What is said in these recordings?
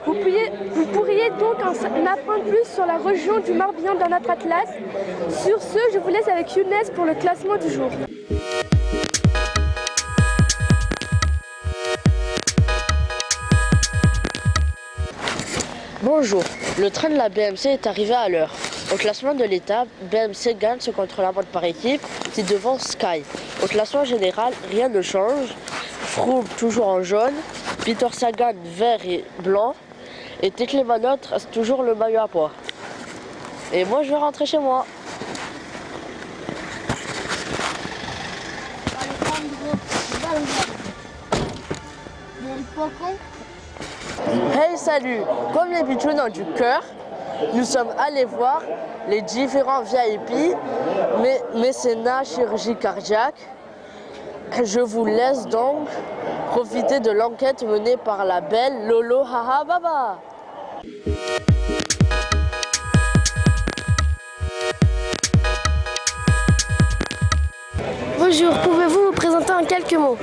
Vous pourriez donc en apprendre plus sur la région du Morbihan dans notre atlas. Sur ce, je vous laisse avec Younes pour le classement du jour. Bonjour, le train de la BMC est arrivé à l'heure. Au classement de l'étape, BMC gagne ce contre-la-montre par équipe qui devance Sky. Au classement général, rien ne change. Froome toujours en jaune, Peter Sagan vert et blanc et Tekle Manot reste toujours le maillot à pois. Et moi je vais rentrer chez moi. Hey salut, comme les pitchounons du cœur, nous sommes allés voir les différents VIP, mécénat chirurgie cardiaque. Je vous laisse donc profiter de l'enquête menée par la belle Lolo Haha Baba. Bonjour, pouvez-vous vous présenter en quelques mots?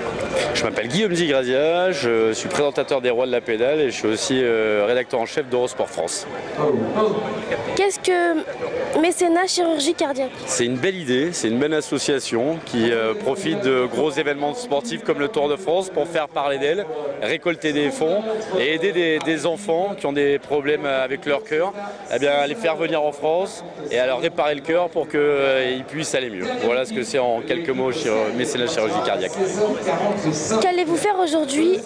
Je m'appelle Guillaume Zigrazia, je suis présentateur des Rois de la Pédale et je suis aussi rédacteur en chef d'Eurosport France. Qu'est-ce que mécénat chirurgie cardiaque? C'est une belle idée, c'est une belle association qui profite de gros événements sportifs comme le Tour de France pour faire parler d'elle, récolter des fonds et aider des enfants qui ont des problèmes avec leur cœur, eh bien, à les faire venir en France et à leur réparer le cœur pour qu'ils puissent aller mieux. Voilà ce que c'est en quelques mots mécénat chirurgie cardiaque. Qu'allez-vous faire aujourd'hui?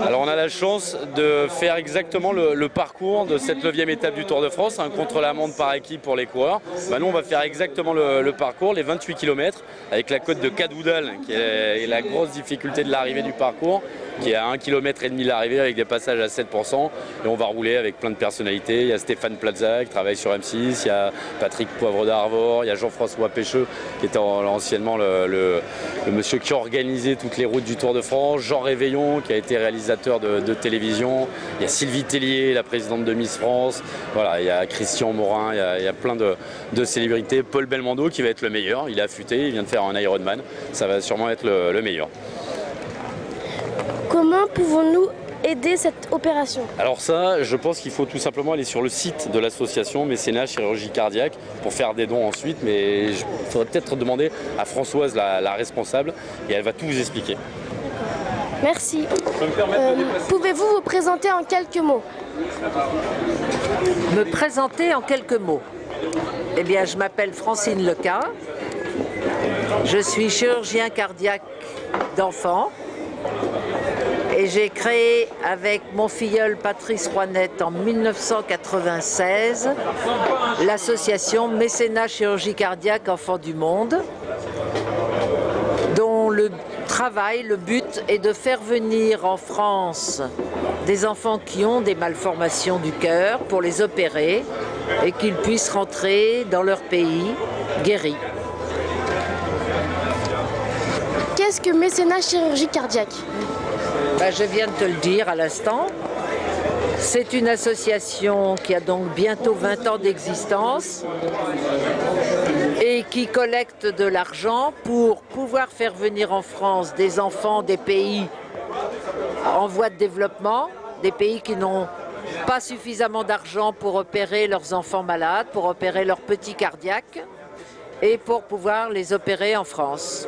Alors on a la chance de faire exactement le parcours de cette 9e étape du Tour de France, un contre-la-montre par équipe pour les coureurs. Nous on va faire exactement le parcours, les 28 km, avec la côte de Cadoudal, qui est la grosse difficulté de l'arrivée du parcours, qui est à 1,5 km l'arrivée avec des passages à 7%. Et on va rouler avec plein de personnalités. Il y a Stéphane Plaza qui travaille sur M6, il y a Patrick Poivre d'Arvor, il y a Jean-François Pêcheux qui était anciennement le monsieur qui organisait toutes les routes du Tour de France, Jean Réveillon qui a été réalisateur de télévision, il y a Sylvie Tellier, la présidente de Miss France, voilà, il y a Christian Morin, il y a plein de célébrités, Paul Belmondo qui va être le meilleur, il est affûté, il vient de faire un Ironman, ça va sûrement être le meilleur. Comment pouvons-nous aider cette opération? Alors ça, je pense qu'il faut tout simplement aller sur le site de l'association Mécénat Chirurgie Cardiaque pour faire des dons ensuite, mais il faudrait peut-être demander à Françoise, la responsable, et elle va tout vous expliquer. Merci. Pouvez-vous vous présenter en quelques mots? Me présenter en quelques mots. Eh bien, je m'appelle Francine Leca. Je suis chirurgien cardiaque d'enfants. Et j'ai créé avec mon filleul Patrice Rouanette en 1996 l'association Mécénat Chirurgie Cardiaque Enfants du Monde, dont le travail, le but est de faire venir en France des enfants qui ont des malformations du cœur pour les opérer et qu'ils puissent rentrer dans leur pays guéris. Qu'est-ce que mécénat chirurgie cardiaque? Je viens de te le dire à l'instant. C'est une association qui a donc bientôt 20 ans d'existence et qui collecte de l'argent pour pouvoir faire venir en France des enfants des pays en voie de développement, des pays qui n'ont pas suffisamment d'argent pour opérer leurs enfants malades, pour opérer leurs petits cardiaques et pour pouvoir les opérer en France.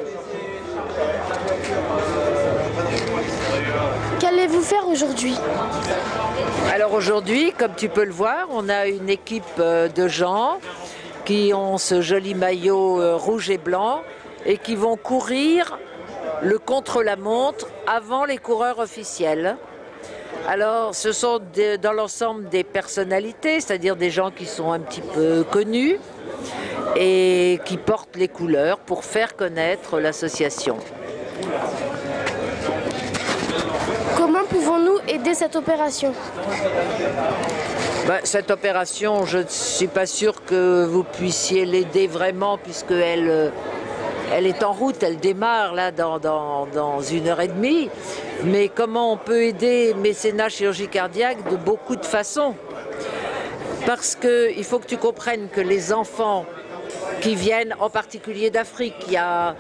Qu'allez-vous faire aujourd'hui? Alors aujourd'hui, comme tu peux le voir, on a une équipe de gens qui ont ce joli maillot rouge et blanc et qui vont courir le contre-la-montre avant les coureurs officiels. Alors ce sont dans l'ensemble des personnalités, c'est-à-dire des gens qui sont un petit peu connus et qui portent les couleurs pour faire connaître l'association. Comment pouvons-nous aider cette opération? Cette opération, je ne suis pas sûre que vous puissiez l'aider vraiment puisqu'elle est en route, elle démarre là dans 1h30. Mais comment on peut aider mécénat chirurgie cardiaque? De beaucoup de façons. Parce qu'il faut que tu comprennes que les enfants qui viennent en particulier d'Afrique, il y a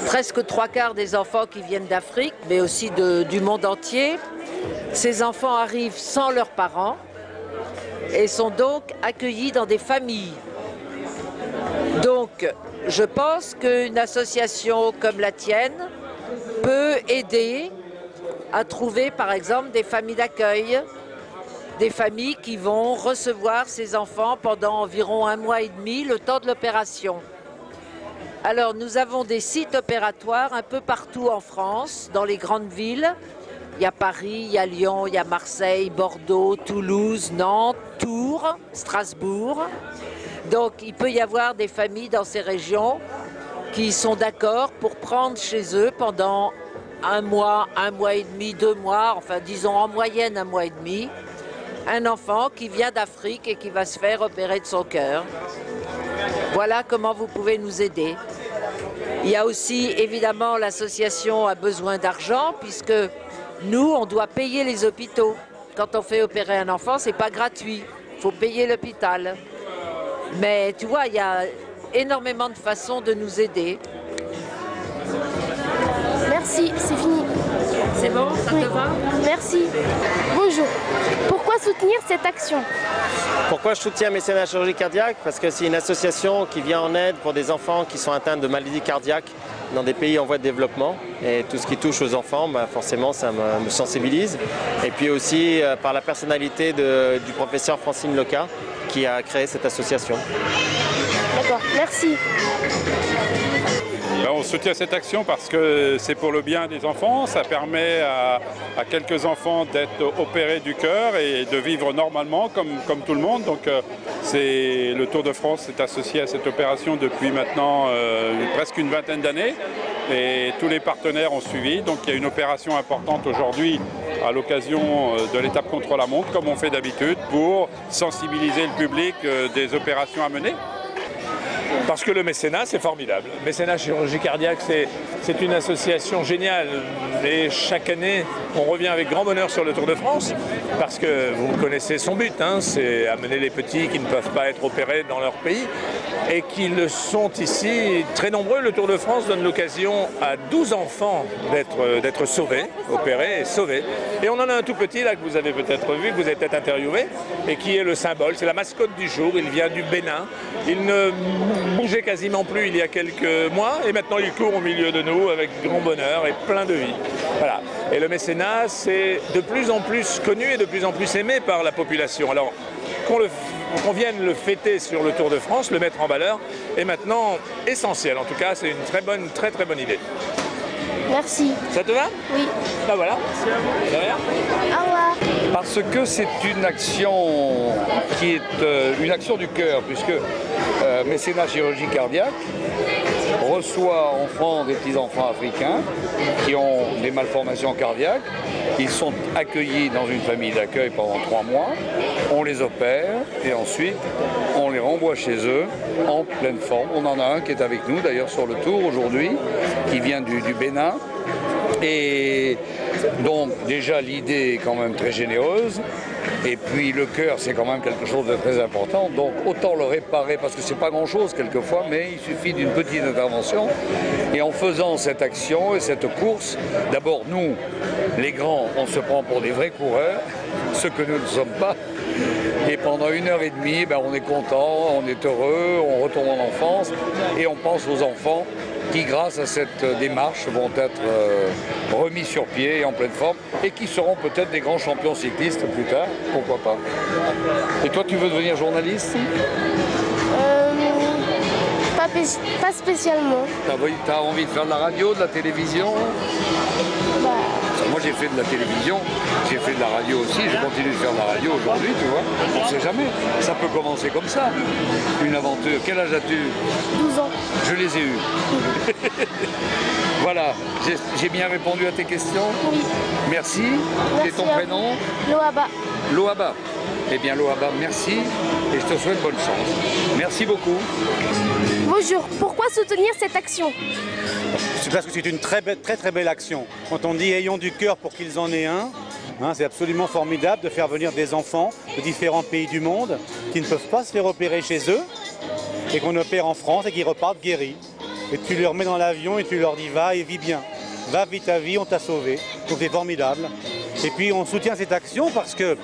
presque 3/4 des enfants qui viennent d'Afrique, mais aussi du monde entier, Ces enfants arrivent sans leurs parents et sont donc accueillis dans des familles. Donc, je pense qu'une association comme la tienne peut aider à trouver, par exemple, des familles d'accueil, des familles qui vont recevoir ces enfants pendant environ 1 mois et demi, le temps de l'opération. Alors, nous avons des sites opératoires un peu partout en France, dans les grandes villes. Il y a Paris, il y a Lyon, il y a Marseille, Bordeaux, Toulouse, Nantes, Tours, Strasbourg. Donc, il peut y avoir des familles dans ces régions qui sont d'accord pour prendre chez eux pendant 1 mois et demi, 2 mois, enfin disons en moyenne 1 mois et demi, un enfant qui vient d'Afrique et qui va se faire opérer de son cœur. Voilà comment vous pouvez nous aider. Il y a aussi, évidemment, l'association a besoin d'argent puisque nous, on doit payer les hôpitaux. Quand on fait opérer un enfant, c'est pas gratuit. Il faut payer l'hôpital. Mais tu vois, il y a énormément de façons de nous aider. Merci, c'est fini. C'est bon, ça te va? Merci. Bonjour. Pourquoi soutenir cette action? Pourquoi je soutiens Mécénat Chirurgie Cardiaque? Parce que c'est une association qui vient en aide pour des enfants qui sont atteints de maladies cardiaques dans des pays en voie de développement. Et tout ce qui touche aux enfants, forcément, ça me sensibilise. Et puis aussi par la personnalité du professeur Francine Loca qui a créé cette association. D'accord, merci. On soutient cette action parce que c'est pour le bien des enfants. Ça permet à quelques enfants d'être opérés du cœur et de vivre normalement comme tout le monde. Donc le Tour de France est associé à cette opération depuis maintenant presque une vingtaine d'années. Et tous les partenaires ont suivi. Donc il y a une opération importante aujourd'hui à l'occasion de l'étape contre la montre, comme on fait d'habitude, pour sensibiliser le public des opérations à mener. Parce que le mécénat, c'est formidable. Mécénat Chirurgie Cardiaque, c'est une association géniale. Et chaque année, on revient avec grand bonheur sur le Tour de France, parce que vous connaissez son but, hein, c'est amener les petits qui ne peuvent pas être opérés dans leur pays, et qui le sont ici très nombreux. Le Tour de France donne l'occasion à 12 enfants d'être sauvés, opérés et sauvés. Et on en a un tout petit, là, que vous avez peut-être vu, que vous avez peut-être interviewé, et qui est le symbole, c'est la mascotte du jour. Il vient du Bénin. Il ne bougeait quasiment plus il y a quelques mois, et maintenant il court au milieu de nous avec grand bonheur et plein de vie. Voilà. Et le mécénat, c'est de plus en plus connu et de plus en plus aimé par la population. Alors, qu'on vienne le fêter sur le Tour de France, le mettre en valeur, est maintenant essentiel. En tout cas, c'est une très très bonne idée. Merci. Ça te va? Oui. Ben voilà. De rien. Au revoir. Parce que c'est une action qui est une action du cœur, puisque Mécénat Chirurgie Cardiaque reçoit enfants, des petits-enfants africains qui ont des malformations cardiaques. Ils sont accueillis dans une famille d'accueil pendant 3 mois. On les opère et ensuite on les renvoie chez eux en pleine forme. On en a un qui est avec nous d'ailleurs sur le tour aujourd'hui, qui vient du Bénin. Et donc déjà l'idée est quand même très généreuse. Et puis le cœur, c'est quand même quelque chose de très important. Donc autant le réparer, parce que c'est pas grand-chose quelquefois, mais il suffit d'une petite intervention. Et en faisant cette action et cette course, d'abord nous, les grands, on se prend pour des vrais coureurs, ce que nous ne sommes pas. Et pendant 1h30, on est content, on est heureux, on retourne en enfance et on pense aux enfants qui, grâce à cette démarche, vont être remis sur pied et en pleine forme et qui seront peut-être des grands champions cyclistes plus tard, pourquoi pas. Et toi, tu veux devenir journaliste? Pas spécialement. T'as envie de faire de la radio, de la télévision? Moi j'ai fait de la télévision, j'ai fait de la radio aussi, je continue de faire de la radio aujourd'hui, tu vois. On ne sait jamais, ça peut commencer comme ça, une aventure. Quel âge as-tu? 12 ans. Je les ai eus. Voilà, j'ai bien répondu à tes questions? Oui. Merci. Merci. Et ton prénom? Loaba. Loaba. Eh bien Loaba, merci et je te souhaite bonne chance. Merci beaucoup. Bonjour, pourquoi soutenir cette action? C'est parce que c'est une très belle action. Quand on dit ayons du cœur pour qu'ils en aient un, c'est absolument formidable de faire venir des enfants de différents pays du monde qui ne peuvent pas se faire opérer chez eux et qu'on opère en France et qui repartent guéris. Et tu les remets dans l'avion et tu leur dis va et vis bien. Va, vis ta vie, on t'a sauvé. Donc c'est formidable. Et puis on soutient cette action parce que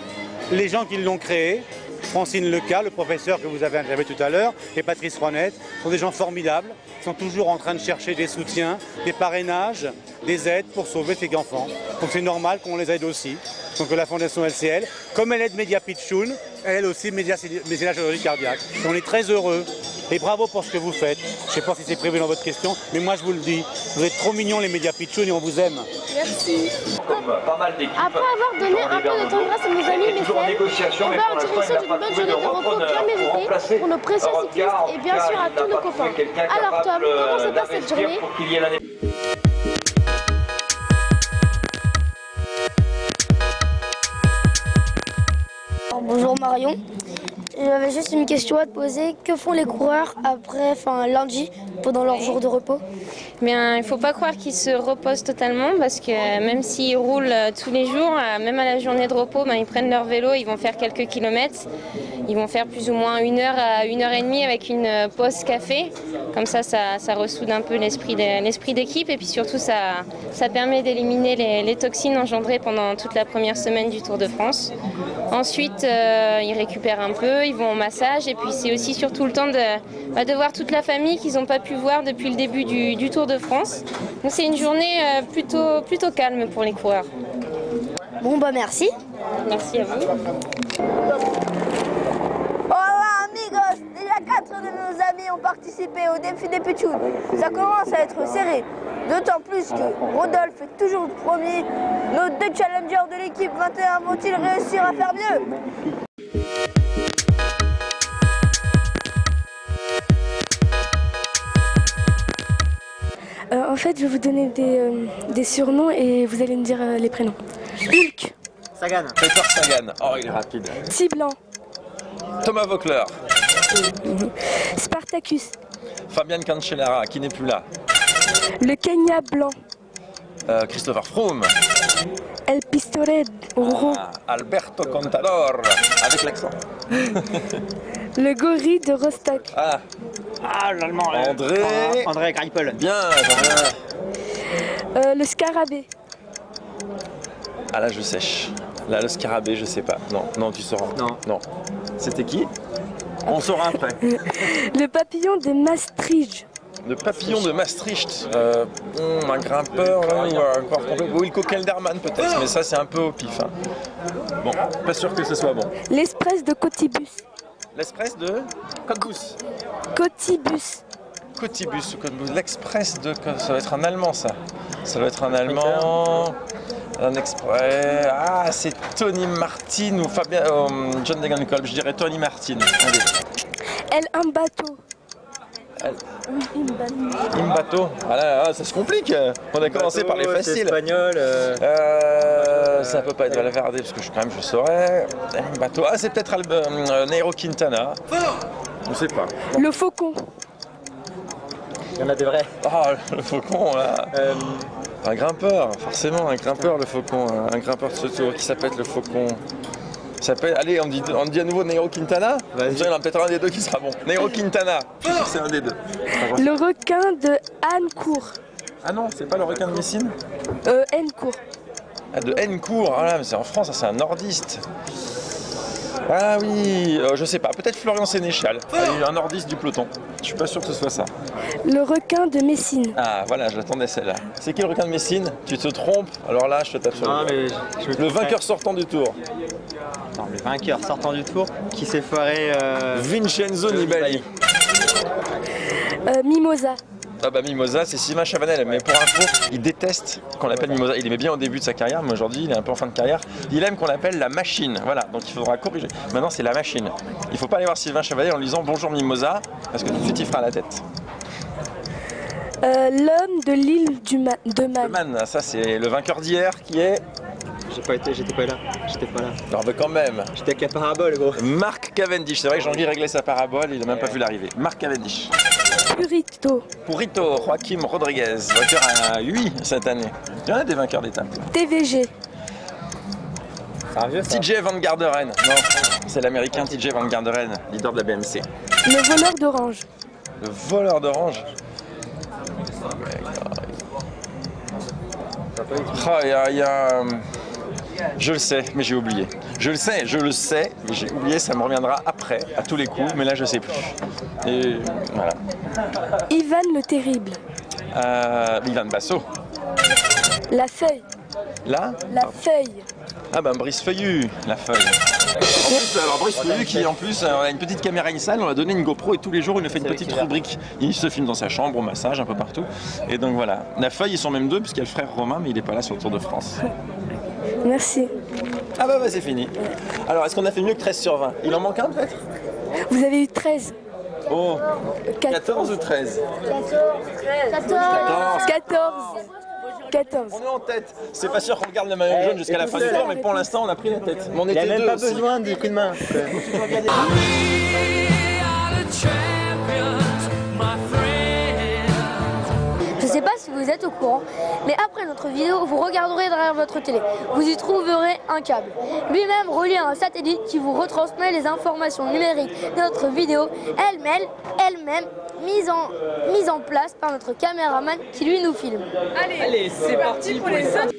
les gens qui l'ont créée, Francine Leca, le professeur que vous avez interviewé tout à l'heure, et Patrice Ronette, sont des gens formidables, sont toujours en train de chercher des soutiens, des parrainages, des aides pour sauver ces enfants. Donc c'est normal qu'on les aide aussi. Donc la Fondation LCL, comme elle aide Média Pitchoun, elle aussi Mécénat Chirurgie Cardiaque. Et on est très heureux. Et bravo pour ce que vous faites. Je ne sais pas si c'est prévu dans votre question, mais moi je vous le dis. Vous êtes trop mignons les Média Pitchoun et on vous aime. Merci. Comme pas mal d'équipes. Après avoir donné un peu de temps grâce à nos amis mécènes, on va en direction d'une bonne journée de repos bien méritée pour nos précieux cyclistes et bien sûr à tous nos copains. Alors Tom, comment se passe cette journée? Bonjour Marion, j'avais juste une question à te poser. Que font les coureurs après, lundi, pendant leur jour de repos? Bien, il ne faut pas croire qu'ils se reposent totalement parce que même s'ils roulent tous les jours, même à la journée de repos, ils prennent leur vélo, ils vont faire quelques kilomètres. Ils vont faire plus ou moins 1 heure à 1h30 avec une pause café. Comme ça ressoude un peu l'esprit d'équipe et puis surtout ça permet d'éliminer les toxines engendrées pendant toute la première semaine du Tour de France. Ensuite, ils récupèrent un peu, ils vont au massage et puis c'est aussi surtout le temps de voir toute la famille qu'ils n'ont pas pu voir depuis le début du Tour de France. Donc c'est une journée plutôt calme pour les coureurs. Bon merci. Merci à vous. Hola amigos, déjà 4 de nos amis ont participé au défi des Pitchoun. Ça commence à être serré, d'autant plus que Rodolphe est toujours premier. Nos 2 challengers de l'équipe 21 vont-ils réussir à faire mieux? En fait, je vais vous donner des surnoms et vous allez me dire les prénoms. Hulk. Sagan. Peter Sagan. Oh, il est rapide. Tiblan. Thomas Voeckler. Spartacus. Fabian Cancellara, qui n'est plus là. Le Kenya blanc. Christopher Froome. El Pistore Roux. Alberto Contador, avec l'accent. Le gorille de Rostock. L'allemand. André Greipel. Bien. Le scarabée. Là, je sèche. Là, le scarabée, je sais pas. Non, tu sauras. Non. C'était qui? On saura après. Le papillon de Maastricht. Le papillon de Maastricht. Un grimpeur, Wilco Kelderman peut-être, mais ça c'est un peu au pif. Bon, pas sûr que ce soit bon. L'Express de Cotibus. L'Express de Cottbus. Cotibus. Cotibus, l'Express de... Ça doit être un Allemand ça. Ça doit être un Allemand... Un Express... c'est Tony Martin ou Fabien... John Degenkolb, je dirais Tony Martin. Allez. El Imbato. Imbato. Ça se complique. On a commencé par les faciles. Espagnol. Ça peut pas être Valverde parce que je saurais. Imbato. C'est peut-être Nairo Quintana. Je sais pas. Le Faucon. Il y en a des vrais. Le Faucon là. Un grimpeur, forcément un grimpeur le Faucon. Un grimpeur de ce tour qui s'appelle le Faucon. Allez, on dit à nouveau Nairo Quintana. Il y en a peut-être un des deux qui sera bon. Nairo Quintana, je suis sûr que c'est un des deux. Le requin de Hancourt. Non, c'est pas le requin de Messine? Hencourt. De Hencourt, mais c'est en France, ça c'est un nordiste. Oui, je sais pas, peut-être Florian Sénéchal, un nordiste du peloton. Je suis pas sûr que ce soit ça. Le requin de Messine. Voilà, j'attendais celle-là. C'est qui le requin de Messine? Tu te trompes? Alors là, je te tape sur le vainqueur sortant du tour. Le vainqueur sortant du tour qui s'est foiré... Vincenzo Nibali. Mimosa. Mimosa, c'est Sylvain Chavanel, mais pour info, il déteste qu'on l'appelle Mimosa. Il aimait bien au début de sa carrière, mais aujourd'hui, il est un peu en fin de carrière. Il aime qu'on l'appelle la machine. Voilà, donc il faudra corriger. Maintenant, c'est la machine. Il ne faut pas aller voir Sylvain Chavanel en lui disant bonjour Mimosa, parce que tout de suite, il fera la tête. L'homme de l'île de Man. Ça, c'est le vainqueur d'hier qui est... J'étais pas là. Non, mais quand même. J'étais avec la parabole, gros. Marc Cavendish. C'est vrai que Jean-Guy réglait sa parabole, il n'a même pas vu l'arrivée. Marc Cavendish. Purito, Joaquim Rodriguez, vainqueur à 8 cette année. Il y en a des vainqueurs d'étape. TVG. TJ Van Garderen. Non, c'est l'américain TJ Van Garderen, leader de la BMC. Le voleur d'orange. Le voleur d'orange. Il y a Je le sais, mais j'ai oublié. Je le sais, mais j'ai oublié, ça me reviendra après, à tous les coups, mais là je sais plus. Et voilà. Ivan le Terrible. Ivan Basso. La feuille. Là La feuille. Ah ben Brice Feuillu, la feuille. En plus, alors Brice Feuillu qui en plus a une petite caméra InSal, on lui a donné une GoPro et tous les jours il nous fait une petite rubrique. Il se filme dans sa chambre, au massage, un peu partout. Et donc voilà. La feuille, ils sont même deux, puisqu'il y a le frère Romain, mais il n'est pas là sur le Tour de France. Merci. Ah bah c'est fini. Alors est-ce qu'on a fait mieux que 13 sur 20? Il en manque un peut-être? Vous avez eu 13. Oh, 14 ou 13? 14. On est en tête. C'est pas sûr qu'on regarde le maillot jaune jusqu'à la fin du tour, mais pour l'instant on a pris la tête. Mais on Il était n'a même pas aussi. besoin du coup de main. Je sais pas si vous êtes au courant, mais après notre vidéo, vous regarderez derrière votre télé. Vous y trouverez un câble, lui-même relié à un satellite qui vous retransmet les informations numériques de notre vidéo, elle-même mise en place par notre caméraman qui lui nous filme. Allez, c'est parti pour les 5.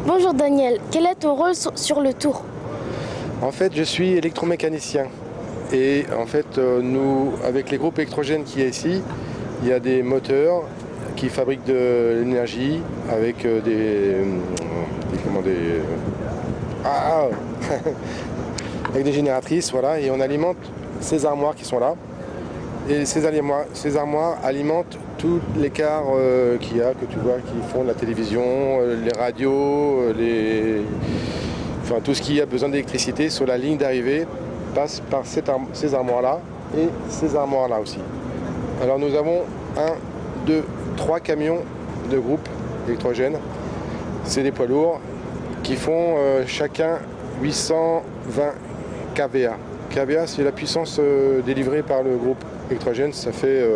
Bonjour Daniel, quel est ton rôle sur le tour? En fait, je suis électromécanicien. Et en fait, nous, avec les groupes électrogènes qui est ici, il y a des moteurs qui fabriquent de l'énergie avec avec des génératrices, voilà, et on alimente ces armoires qui sont là. Et ces armoires alimentent tous les cars qu'il y a, que tu vois, qui font de la télévision, les radios, enfin, tout ce qui a besoin d'électricité sur la ligne d'arrivée passe par ces armoires-là et ces armoires-là aussi. Alors nous avons 1, 2, 3 camions de groupe électrogène. C'est des poids lourds qui font chacun 820 kVA. kVA, c'est la puissance délivrée par le groupe électrogène. Ça fait,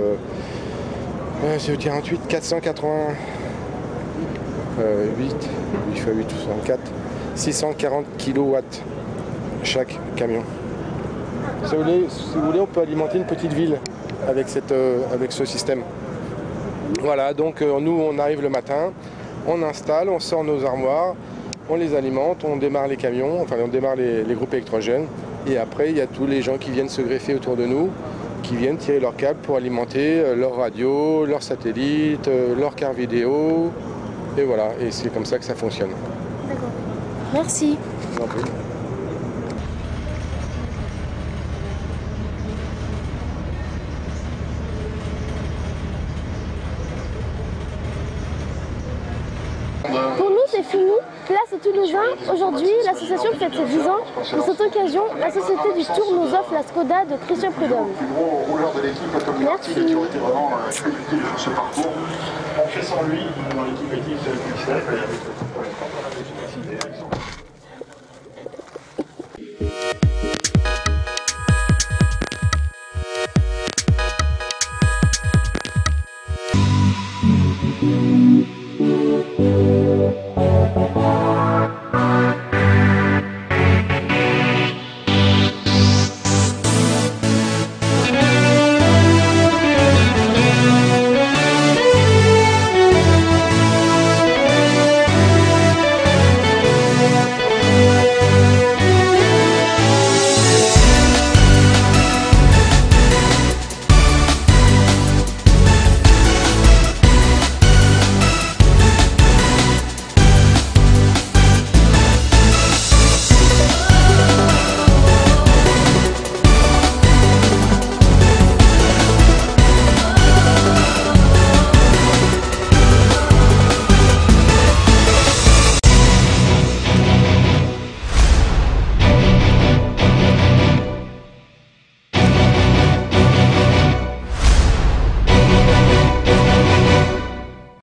je veux dire 488, 8 x 8, 64, 640 kW chaque camion. Si vous voulez, on peut alimenter une petite ville avec ce système. Voilà, donc nous on arrive le matin, on installe, on sort nos armoires, on les alimente, on démarre les camions, enfin on démarre les groupes électrogènes. Et après, il y a tous les gens qui viennent se greffer autour de nous, qui viennent tirer leurs câbles pour alimenter leur radio, leur satellite, leur carte vidéo. Et voilà, et c'est comme ça que ça fonctionne. D'accord. Merci. Je vous en prie. Pour nous, c'est fini. Place aux Toulousains. Aujourd'hui, l'association fête ses 10 ans. Pour cette occasion, la société du Tour nous offre la Skoda de Christian Prudhomme. Merci. Qui ont été vraiment impliqués sur ce parcours. On fait sans lui dans l'équipe équipe de